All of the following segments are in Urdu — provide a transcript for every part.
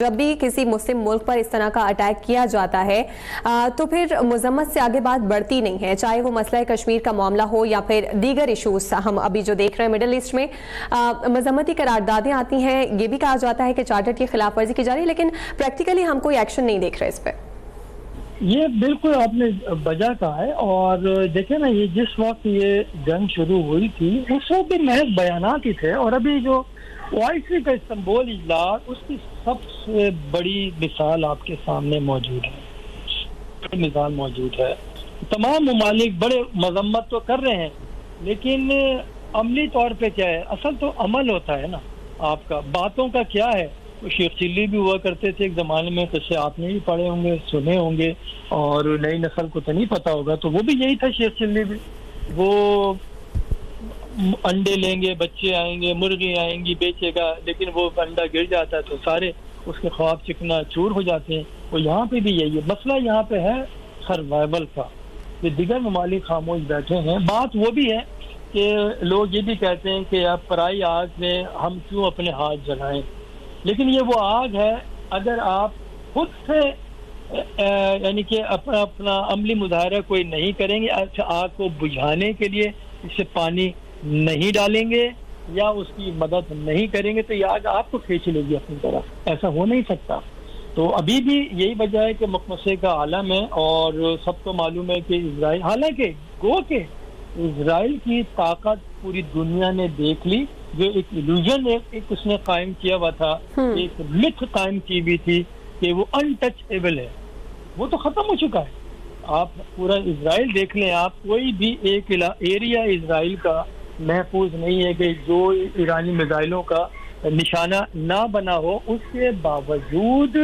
جب بھی کسی مسلم ملک پر اس طرح کا اٹیک کیا جاتا ہے تو پھر مذمت سے آگے بات بڑھتی نہیں ہے، چاہے وہ مسئلہ کشمیر کا معاملہ ہو یا پھر دیگر ایشوز ہم ابھی جو دیکھ رہے ہیں مڈل ایسٹ میں مذمتی قراردادیں آتی ہیں، یہ بھی کہا جاتا ہے کہ چارٹر کی خلاف ورزی کی جا رہی ہے، لیکن پریکٹیکلی ہم کوئی ایکشن نہیں دیکھ رہے اس پہ۔ یہ بالکل آپ نے بجا کہا ہے، اور دیکھیں نا، یہ جس وقت یہ جنگ شروع ہوئی تھی اس وقت بھی محض بیانات ہی تھے، اور ابھی جو OIC کا استنبول اجلاس، اس کی سب سے بڑی مثال آپ کے سامنے موجود ہے، مثال موجود ہے۔ تمام ممالک بڑے مذمت تو کر رہے ہیں، لیکن عملی طور پہ کیا ہے؟ اصل تو عمل ہوتا ہے نا آپ کا، باتوں کا کیا ہے؟ شیخ چلی بھی ہوا کرتے تھے ایک زمانے میں، جیسے آپ نے بھی پڑھے ہوں گے، سنے ہوں گے، اور نئی نسل کو تو نہیں پتا ہوگا، تو وہ بھی یہی تھا شیخ چلی بھی، وہ انڈے لیں گے، بچے آئیں گے، مرغی آئیں گی، بیچے گا، لیکن وہ انڈا گر جاتا ہے تو سارے اس کے خواب چکنا چور ہو جاتے ہیں۔ وہ یہاں پہ بھی یہی ہے مسئلہ، یہاں پہ ہے سروائیول کا۔ یہ دیگر ممالک خاموش بیٹھے ہیں۔ بات وہ بھی ہے کہ لوگ یہ بھی کہتے ہیں کہ اب پرائی آگ میں ہم کیوں اپنے ہاتھ جلائیں، لیکن یہ وہ آگ ہے، اگر آپ خود سے یعنی کہ اپنا عملی مظاہرہ کوئی نہیں کریں گے، آگ کو بجھانے کے لیے اس سے پانی نہیں ڈالیں گے یا اس کی مدد نہیں کریں گے، تو یہ آگ آپ کو کھینچ لے گی اپنی طرف، ایسا ہو نہیں سکتا۔ تو ابھی بھی یہی وجہ ہے کہ مقمصے کا عالم ہے، اور سب کو معلوم ہے کہ اسرائیل، حالانکہ گو کہ اسرائیل کی طاقت پوری دنیا نے دیکھ لی، جو ایک ایلوژن ایک اس نے قائم کیا ہوا تھا، ایک متھ قائم کی ہوئی تھی کہ وہ انٹچیبل ہے، وہ تو ختم ہو چکا ہے۔ آپ پورا اسرائیل دیکھ لیں، آپ کوئی بھی ایک ایریا اسرائیل کا محفوظ نہیں ہے کہ جو ایرانی میزائلوں کا نشانہ نہ بنا ہو۔ اس کے باوجود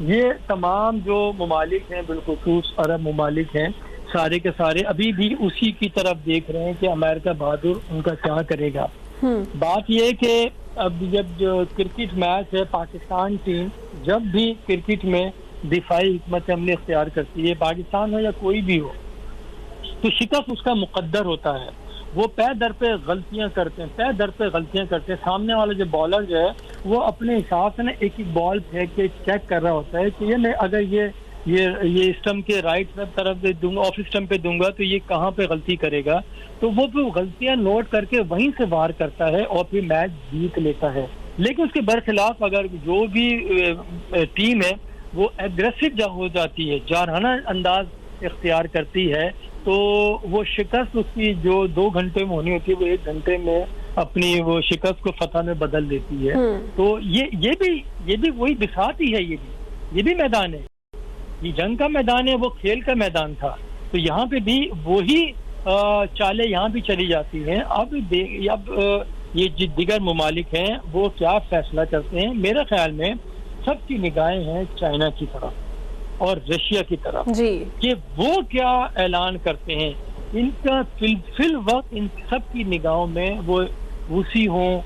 یہ تمام جو ممالک ہیں، بالخصوص عرب ممالک ہیں، سارے کے سارے ابھی بھی اسی کی طرف دیکھ رہے ہیں کہ امریکہ بہادر ان کا کیا کرے گا۔ بات یہ ہے کہ اب جب جو کرکٹ میچ ہے، پاکستان ٹیم جب بھی کرکٹ میں دفاعی حکمت عملی اختیار کرتی ہے، پاکستان ہو یا کوئی بھی ہو، تو شکست اس کا مقدر ہوتا ہے۔ وہ پے در پہ غلطیاں کرتے ہیں، سامنے والا جو بالر جو ہے وہ اپنے حساب سے نا ایک ایک بال پھینک کے چیک کر رہا ہوتا ہے کہ یہ میں اگر یہ اسٹمپ کے رائٹ طرف دوں گا، آف اسٹمپ پہ دوں گا تو یہ کہاں پہ غلطی کرے گا، تو وہ پھر غلطیاں نوٹ کر کے وہیں سے وار کرتا ہے اور پھر میچ جیت لیتا ہے۔ لیکن اس کے برخلاف اگر جو بھی ٹیم ہے وہ ایگریسو ہو جاتی ہے، جارحانہ انداز اختیار کرتی ہے، تو وہ شکست اس کی جو 2 گھنٹے میں ہونی ہوتی ہے وہ 1 گھنٹے میں اپنی وہ شکست کو فتح میں بدل دیتی ہے۔ تو یہ بھی وہی بساط ہی ہے، یہ بھی میدان ہے، یہ جنگ کا میدان ہے، وہ کھیل کا میدان تھا، تو یہاں پہ بھی وہی چالیں یہاں بھی چلی جاتی ہیں۔ اب یہ دیگر ممالک ہیں وہ کیا فیصلہ کرتے ہیں؟ میرے خیال میں سب کی نگاہیں ہیں چائنا کی طرف اور رشیا کی طرف کہ وہ کیا اعلان کرتے ہیں۔ ان کا فی الوقت ان سب کی نگاہوں میں وہ حوثی ہوں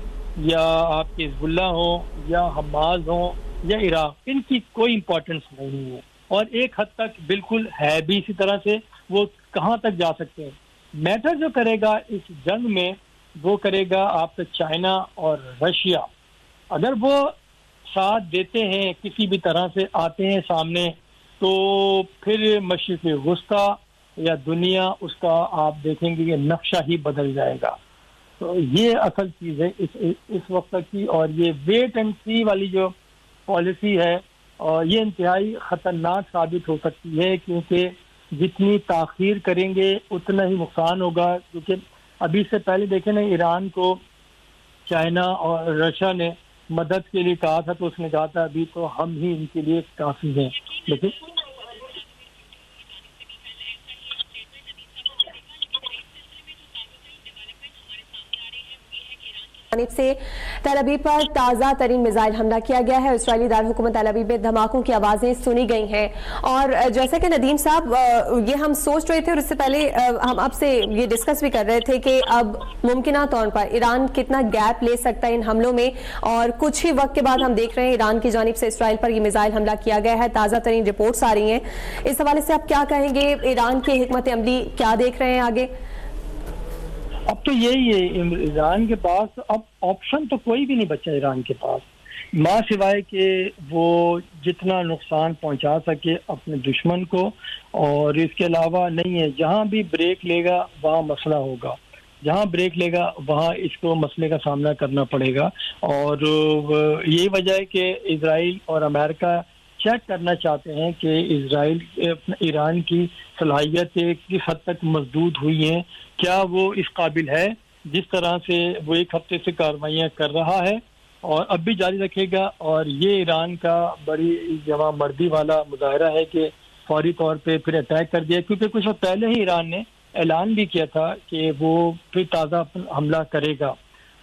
یا آپ کے حزب اللہ ہوں یا حماس ہوں یا عراق، ان کی کوئی امپورٹنس نہیں ہے، اور ایک حد تک بالکل ہے بھی اسی طرح سے۔ وہ کہاں تک جا سکتے ہیں؟ میٹر جو کرے گا اس جنگ میں وہ کرے گا آپ کا چائنا اور رشیا۔ اگر وہ ساتھ دیتے ہیں، کسی بھی طرح سے آتے ہیں سامنے، تو پھر مشرق وسطیٰ یا دنیا اس کا آپ دیکھیں گے کہ نقشہ ہی بدل جائے گا۔ تو یہ اصل چیز ہے اس وقت کی، اور یہ ویٹ اینڈ سی والی جو پالیسی ہے، اور یہ انتہائی خطرناک ثابت ہو سکتی ہے، کیونکہ جتنی تاخیر کریں گے اتنا ہی نقصان ہوگا۔ کیونکہ ابھی سے پہلے دیکھیں نا، ایران کو چائنا اور رشیا نے مدد کے لیے کہا تھا، تو اس نے کہا تھا ابھی تو ہم ہی ان کے لیے کافی ہیں، لیکن جانب سے تل ابیب پر تازہ ترین میزائل حملہ کیا گیا ہے۔ اسرائیلی دارالحکومت تل ابیب میں دھماکوں کی آوازیں سنی گئی ہیں، اور جیسا کہ ندیم صاحب یہ ہم سوچ رہے تھے، اور اس سے پہلے ہم آپ سے یہ ڈسکس بھی کر رہے تھے کہ اب ممکنہ طور پر ایران کتنا گیپ لے سکتا ہے ان حملوں میں، اور کچھ ہی وقت کے بعد ہم دیکھ رہے ہیں ایران کی جانب سے اسرائیل پر یہ میزائل حملہ کیا گیا ہے، تازہ ترین رپورٹس آ رہی ہیں۔ اس حوالے سے آپ کیا کہیں گے؟ ایران کی حکمت عملی کیا دیکھ رہے ہیں آگے؟ اب تو یہی ہے، ایران کے پاس اب آپشن تو کوئی بھی نہیں بچا ایران کے پاس، ماں سوائے کہ وہ جتنا نقصان پہنچا سکے اپنے دشمن کو، اور اس کے علاوہ نہیں ہے. جہاں بھی بریک لے گا وہاں مسئلہ ہوگا، جہاں بریک لے گا وہاں اس کو مسئلے کا سامنا کرنا پڑے گا. اور یہی وجہ ہے کہ اسرائیل اور امریکہ چیک کرنا چاہتے ہیں کہ اسرائیل ایران کی صلاحیتیں کس حد تک مسدود ہوئی ہیں، کیا وہ اس قابل ہے جس طرح سے وہ ایک ہفتے سے کارروائیاں کر رہا ہے اور اب بھی جاری رکھے گا. اور یہ ایران کا بڑی جوان مردی والا مظاہرہ ہے کہ فوری طور پہ پھر اٹیک کر دیا، کیونکہ کچھ وقت پہلے ہی ایران نے اعلان بھی کیا تھا کہ وہ پھر تازہ حملہ کرے گا.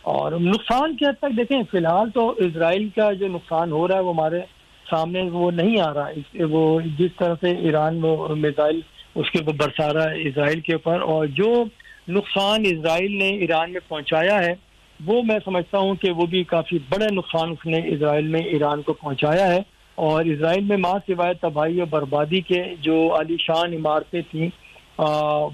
اور نقصان کی حد تک دیکھیں، فی الحال تو اسرائیل کا جو نقصان ہو رہا ہے وہ ہمارے سامنے وہ نہیں آ رہا. وہ جس طرح سے ایران وہ میزائل اس کے اوپر برسا رہا ہے اسرائیل کے اوپر، اور جو نقصان اسرائیل نے ایران میں پہنچایا ہے وہ میں سمجھتا ہوں کہ وہ بھی کافی بڑا نقصان اس نے اسرائیل میں ایران کو پہنچایا ہے. اور اسرائیل میں ماں سوائے تباہی اور بربادی کے جو عالی شان عمارتیں تھیں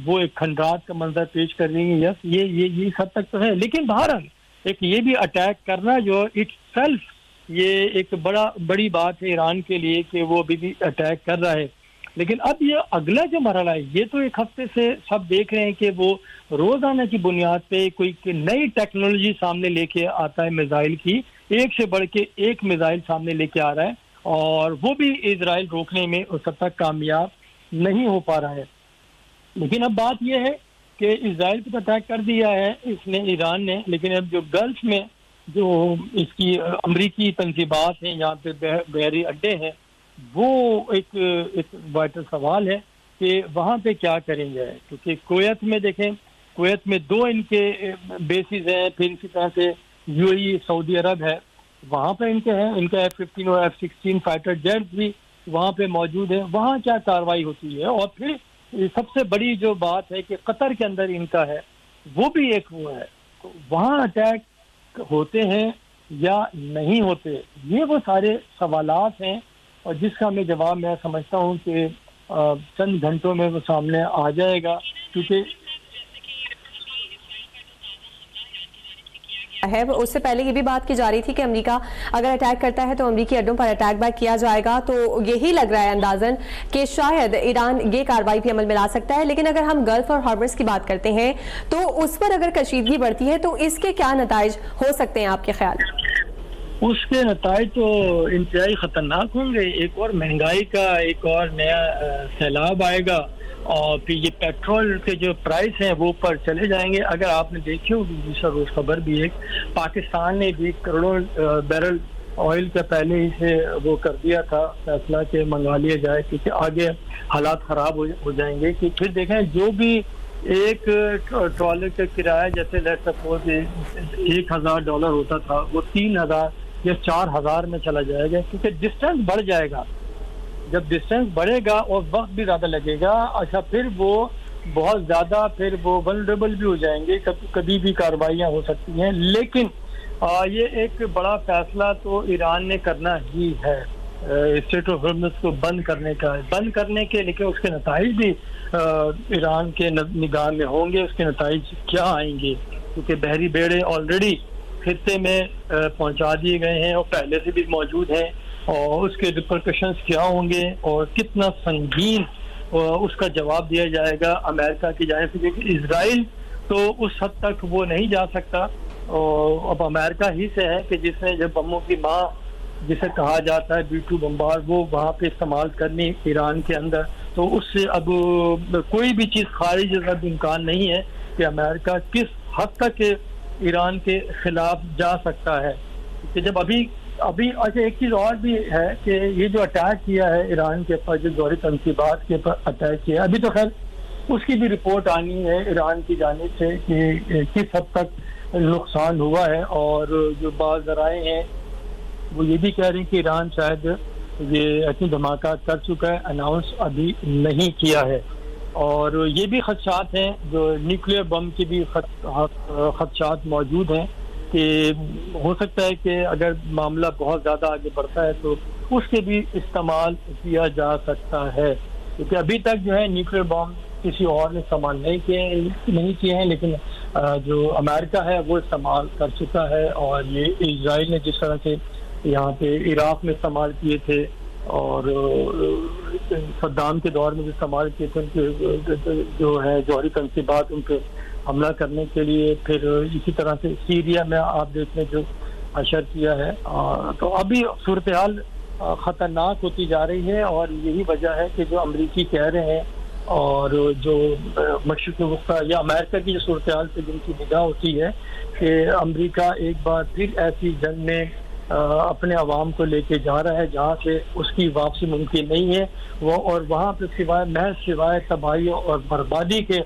وہ ایک کھنڈرات کا منظر پیش کر رہی ہیں. یس یہ حد تک تو ہے، لیکن بہرحال ایک یہ بھی اٹیک کرنا جو اٹ سیلف یہ ایک بڑی بات ہے ایران کے لیے کہ وہ ابھی بھی اٹیک کر رہا ہے. لیکن اب یہ اگلا جو مرحلہ ہے یہ تو ایک ہفتے سے سب دیکھ رہے ہیں کہ وہ روزانہ کی بنیاد پہ کوئی نئی ٹیکنالوجی سامنے لے کے آتا ہے، میزائل کی ایک سے بڑھ کے ایک میزائل سامنے لے کے آ رہا ہے، اور وہ بھی اسرائیل روکنے میں اس حد تک کامیاب نہیں ہو پا رہا ہے. لیکن اب بات یہ ہے کہ اسرائیل پہ اٹیک کر دیا ہے اس نے ایران نے، لیکن اب جو گلف میں جو اس کی امریکی تنصیبات ہیں یہاں پہ بحری اڈے ہیں وہ ایک وائٹل سوال ہے کہ وہاں پہ کیا کریں گے. کیونکہ کویت میں دیکھیں، کویت میں 2 ان کے بیسز ہیں، پھر اسی طرح سے UAE سعودی عرب ہے وہاں پہ ان کے ہیں، ان کا F-15 اور F-16 فائٹر جیٹ بھی وہاں پہ موجود ہے. وہاں کیا کارروائی ہوتی ہے؟ اور پھر سب سے بڑی جو بات ہے کہ قطر کے اندر ان کا ہے وہ بھی ایک وہ ہے، وہاں اٹیک ہوتے ہیں یا نہیں ہوتے، یہ وہ سارے سوالات ہیں اور جس کا میں جواب میں سمجھتا ہوں کہ چند گھنٹوں میں وہ سامنے آ جائے گا. کیونکہ ہے اس سے پہلے یہ بھی بات کی جا رہی تھی کہ امریکہ اگر اٹیک کرتا ہے تو امریکی اڈوں پر اٹیک بیک کیا جائے گا، تو یہی لگ رہا ہے اندازاً کہ شاید ایران یہ کارروائی بھی عمل میں لا سکتا ہے. لیکن اگر ہم گلف اور ہاربرز کی بات کرتے ہیں تو اس پر اگر کشیدگی بڑھتی ہے تو اس کے کیا نتائج ہو سکتے ہیں آپ کے خیال؟ اس کے نتائج تو انتہائی خطرناک ہوں گے. ایک اور مہنگائی کا ایک اور نیا سیلاب آئے گا، اور پھر یہ پیٹرول کے جو پرائس ہیں وہ اوپر چلے جائیں گے. اگر آپ نے دیکھی ہوگی دوسرا روز خبر بھی ایک پاکستان نے بھی کروڑوں بیرل آئل کا پہلے ہی سے وہ کر دیا تھا فیصلہ کہ منگوا لیا جائے، کیونکہ آگے حالات خراب ہو جائیں گے. کہ پھر دیکھیں جو بھی ایک ٹرالر کا کرایہ جیسے لیٹ سپوز $1,000 ہوتا تھا وہ 3,000 یا 4,000 میں چلا جائے گا، کیونکہ ڈسٹینس بڑھ جائے گا. جب ڈسٹینس بڑھے گا اور وقت بھی زیادہ لگے گا، اچھا پھر وہ بہت زیادہ پھر وہ ولنریبل بھی ہو جائیں گے، کبھی بھی کارروائیاں ہو سکتی ہیں. لیکن یہ ایک بڑا فیصلہ تو ایران نے کرنا ہی ہے اسٹریٹ آف ہارمز کو بند کرنے کے، لیکن اس کے نتائج بھی ایران کے نگاہ میں ہوں گے. اس کے نتائج کیا آئیں گے؟ کیونکہ بحری بیڑے آلریڈی خطے میں پہنچا دیے گئے ہیں اور پہلے سے بھی موجود ہیں، اور اس کے ریپرکشنز کیا ہوں گے اور کتنا سنگین اس کا جواب دیا جائے گا امریکہ کی جانب سے. کیونکہ اسرائیل تو اس حد تک وہ نہیں جا سکتا، اور اب امریکہ ہی سے ہے کہ جس نے جب بموں کی ماں جسے کہا جاتا ہے B-2 بمبار وہ وہاں پہ استعمال کرنی ایران کے اندر، تو اس سے اب کوئی بھی چیز خارج سے امکان نہیں ہے کہ امریکہ کس حد تک ایران کے خلاف جا سکتا ہے. کہ جب ابھی اچھا ایک چیز اور بھی ہے کہ یہ جو اٹیک کیا ہے ایران کے اوپر، جو جوہری تنصیبات کے اوپر اٹیک کیا، ابھی تو خیر اس کی بھی رپورٹ آنی ہے ایران کی جانب سے کہ کس حد تک نقصان ہوا ہے. اور جو بعض ذرائع ہیں وہ یہ بھی کہہ رہے ہیں کہ ایران شاید یہ ایسی دھماکات کر چکا ہے، اناؤنس ابھی نہیں کیا ہے. اور یہ بھی خدشات ہیں، جو نیوکلیئر بم کے بھی خدشات موجود ہیں کہ ہو سکتا ہے کہ اگر معاملہ بہت زیادہ آگے بڑھتا ہے تو اس کے بھی استعمال کیا جا سکتا ہے. کیونکہ ابھی تک جو ہے نیوکلیئر بم کسی اور نے استعمال نہیں کیے ہیں، لیکن جو امریکہ ہے وہ استعمال کر چکا ہے. اور یہ اسرائیل نے جس طرح سے یہاں پہ عراق میں استعمال کیے تھے اور صدام کے دور میں بھی استعمال کیے تھے، ان کے جو ہے جوہری تنصیبات ان پہ حملہ کرنے کے لیے. پھر اسی طرح سے سیریا میں آپ دیکھ لیں جو اشر کیا ہے. تو ابھی صورتحال خطرناک ہوتی جا رہی ہے، اور یہی وجہ ہے کہ جو امریکی کہہ رہے ہیں اور جو مشرق وسطیٰ یا امریکہ کی جو صورتحال سے جن کی نگاہ ہوتی ہے کہ امریکہ ایک بار پھر ایسی جنگ میں اپنے عوام کو لے کے جا رہا ہے جہاں سے اس کی واپسی ممکن نہیں ہے، وہ اور وہاں پہ سوائے تباہی اور بربادی کے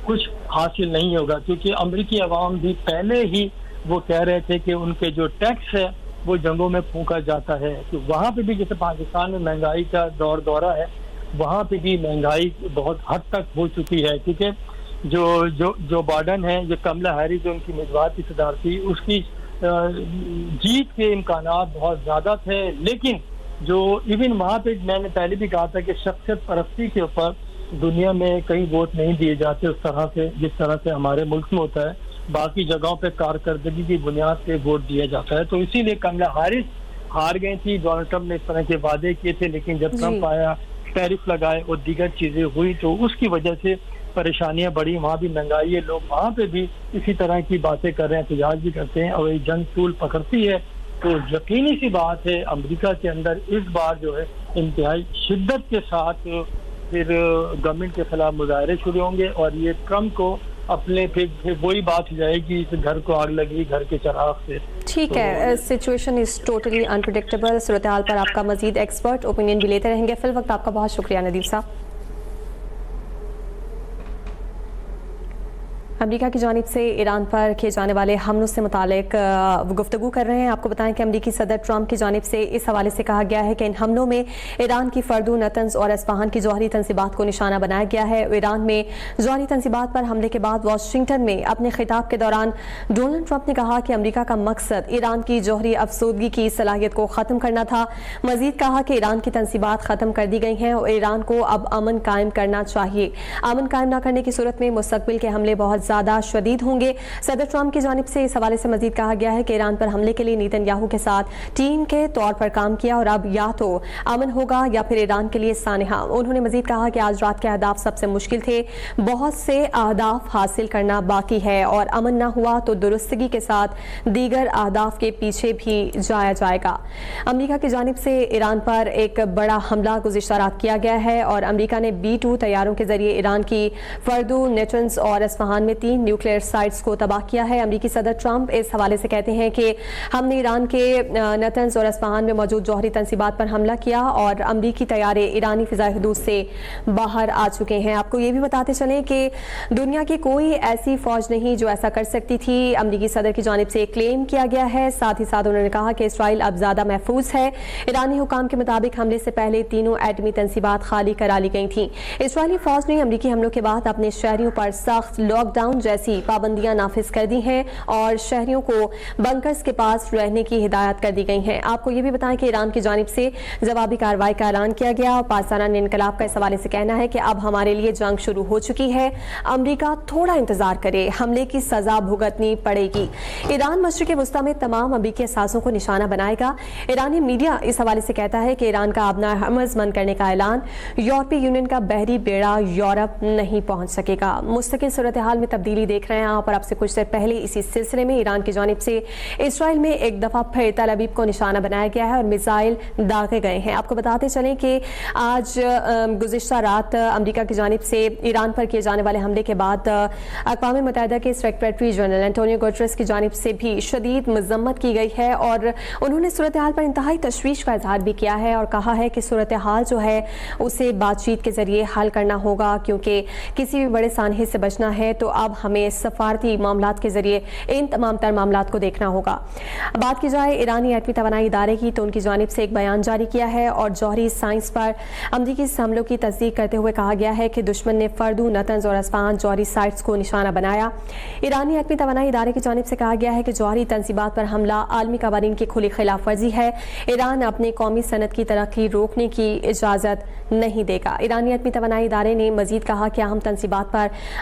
کچھ حاصل نہیں ہوگا. کیونکہ امریکی عوام بھی پہلے ہی وہ کہہ رہے تھے کہ ان کے جو ٹیکس ہے وہ جنگوں میں پھونکا جاتا ہے. کہ وہاں پہ بھی جیسے پاکستان میں مہنگائی کا دورہ ہے، وہاں پہ بھی مہنگائی بہت حد تک ہو چکی ہے. کیونکہ جو بائیڈن ہے، جو کملا ہیرس جو ان کی امیدوار کی صدارتی، اس کی جیت کے امکانات بہت زیادہ تھے. لیکن جو ایون وہاں پہ میں نے پہلے بھی کہا تھا کہ شخصیت پرستی کے اوپر دنیا میں کئی ووٹ نہیں دیے جاتے اس طرح سے جس طرح سے ہمارے ملک میں ہوتا ہے. باقی جگہوں پہ کارکردگی کی بنیاد پہ ووٹ دیا جاتا ہے. تو اسی لیے کملا ہیرس ہار گئی تھی. ڈونلڈ ٹرمپ نے اس طرح کے وعدے کیے تھے، لیکن جب ٹرمپ آیا، ٹیرف لگائے اور دیگر چیزیں ہوئی تو اس کی وجہ سے پریشانیاں بڑھی. وہاں بھی مہنگائی ہے، لوگ وہاں پہ بھی اسی طرح کی باتیں کر رہے ہیں، احتجاج بھی کرتے ہیں، اور یہ جنگ طول پکڑتی ہے. تو یقینی سی بات ہے امریکہ کے اندر اس بار جو ہے انتہائی شدت کے ساتھ پھر گورنمنٹ کے خلاف مظاہرے شروع ہوں گے، اور یہ ٹرمپ کو اپنے پھر وہی بات ہو جائے گی گھر کو آگ لگی گھر کے چراغ سے. ٹھیک ہے، سچویشن از ٹوٹلی انپریڈکٹیبل. صورتحال پر آپ کا مزید ایکسپرٹ اوپینین بھی لیتے رہیں گے. فی الوقت آپ کا بہت شکریہ ندیم صاحب. امریکہ کی جانب سے ایران پر کیے جانے والے حملوں سے متعلق گفتگو کر رہے ہیں. آپ کو بتائیں کہ امریکی صدر ٹرمپ کی جانب سے اس حوالے سے کہا گیا ہے کہ ان حملوں میں ایران کی فردو، نتنز اور اصفہان کی جوہری تنصیبات کو نشانہ بنایا گیا ہے. ایران میں جوہری تنصیبات پر حملے کے بعد واشنگٹن میں اپنے خطاب کے دوران ڈونلڈ ٹرمپ نے کہا کہ امریکہ کا مقصد ایران کی جوہری افسودگی کی صلاحیت کو ختم کرنا تھا. مزید کہا کہ ایران کی تنصیبات ختم کر دی گئی ہیں اور ایران کو اب امن قائم کرنا چاہیے. امن قائم نہ کرنے کی صورت میں مستقبل کے حملے بہت زیادہ شدید ہوں گے. صدر ٹرمپ کی جانب سے اس حوالے سے مزید کہا گیا ہے کہ ایران پر حملے کے لیے نیتن یاہو کے ساتھ ٹیم کے طور پر کام کیا اور اب یا تو امن ہوگا یا پھر ایران کے لیے سانحہ. انہوں نے مزید کہا کہ آج رات کے اہداف سب سے مشکل تھے، بہت سے اہداف حاصل کرنا باقی ہے اور امن نہ ہوا تو درستگی کے ساتھ دیگر اہداف کے پیچھے بھی جایا جائے گا. امریکہ کی جانب سے ایران پر ایک بڑا حملہ گزشتہ رات کیا گیا ہے اور امریکہ نے B-2 طیاروں کے ذریعے ایران کی فردو، نیٹنز اور اصفہان میں 3 نیوکلیئر سائٹس کو تباہ کیا ہے. امریکی صدر ٹرمپ اس حوالے سے کہتے ہیں کہ ہم نے ایران کے نیٹنز اور اصفہان میں موجود جوہری تنصیبات پر حملہ کیا اور امریکی طیارے ایرانی فضائی حدود سے باہر آ چکے ہیں. آپ کو یہ بھی بتاتے چلیں کہ دنیا کی کوئی ایسی فوج نہیں جو ایسا کر سکتی تھی. امریکی صدر کی جانب سے کلیم کیا گیا ہے. ساتھ ہی ساتھ انہوں نے کہا کہ اسرائیل اب زیادہ محفوظ ہے. ایرانی حکام کے مطابق حملے سے پہلے تینوں ایٹمی تنصیبات خالی کرا لی گئی تھیں. اسرائیلی فوج نے امریکی حملوں کے بعد اپنے شہریوں پر سخت لاک ڈاؤن جیسی پابندیاں نافذ کر دی ہیں اور شہریوں کو بنکرز کے پاس رہنے کی ہدایت کر دی گئی ہیں. آپ کو یہ بھی بتائیں کہ ایران کی جانب سے جوابی کارروائی کا اعلان کیا گیا اور پاسداران انقلاب کا اس حوالے سے کہنا ہے کہ اب ہمارے لیے جنگ شروع ہو چکی ہے، امریکہ تھوڑا انتظار کرے، حملے کی سزا بھگتنی پڑے گی. ایران مشرق وسطیٰ میں تمام امریکی اثاثوں کو نشانہ بنائے گا. ایرانی میڈیا اس حوالے سے کہتا ہے کہ ایران کا ابنا حرمز بند کرنے کا اعلان، یورپی یونین کا بحری بیڑا یورپ نہیں پہنچ سکے گا. مستقل صورتحال میں تبدیلی دیکھ رہے ہیں آپ، اور اب سے کچھ دیر پہلے اسی سلسلے میں ایران کی جانب سے اسرائیل میں ایک دفعہ پھر تل ابیب کو نشانہ بنایا گیا ہے اور میزائل داغے گئے ہیں. آپ کو بتاتے چلیں کہ آج گزشتہ رات امریکہ کی جانب سے ایران پر کیے جانے والے حملے کے بعد اقوام متحدہ کے سیکریٹری جنرل انٹونیو گوٹریس کی جانب سے بھی شدید مذمت کی گئی ہے اور انہوں نے صورتحال پر انتہائی تشویش کا اظہار بھی کیا ہے اور کہا ہے کہ صورتحال جو ہے اسے بات چیت کے ذریعے حل کرنا ہوگا، کیونکہ کسی بھی بڑے سانحے سے بچنا ہے تو اب ہمیں سفارتی معاملات کے ذریعے ان تمام تر معاملات کو دیکھنا ہوگا. بات کی جائے ایرانی ایٹمی توانائی ادارے کی تو ان کی جانب سے ایک بیان جاری کیا ہے اور جوہری سائنس پر امریکی حملوں کی تصدیق کرتے ہوئے کہا گیا ہے کہ دشمن نے فردو، نتنز اور اصفہان جوہری سائٹس کو نشانہ بنایا. ایرانی ایٹمی توانائی ادارے کی جانب سے کہا گیا ہے کہ جوہری تنصیبات پر حملہ عالمی قوانین کی کھلی خلاف ورزی ہے. ایران اپنے قومی صنعت کی ترقی روکنے کی اجازت نہیں دے گا. ایرانی ایٹمی توانائی ادارے نے مزید کہا کہ اہم تنصیبات پر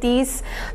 30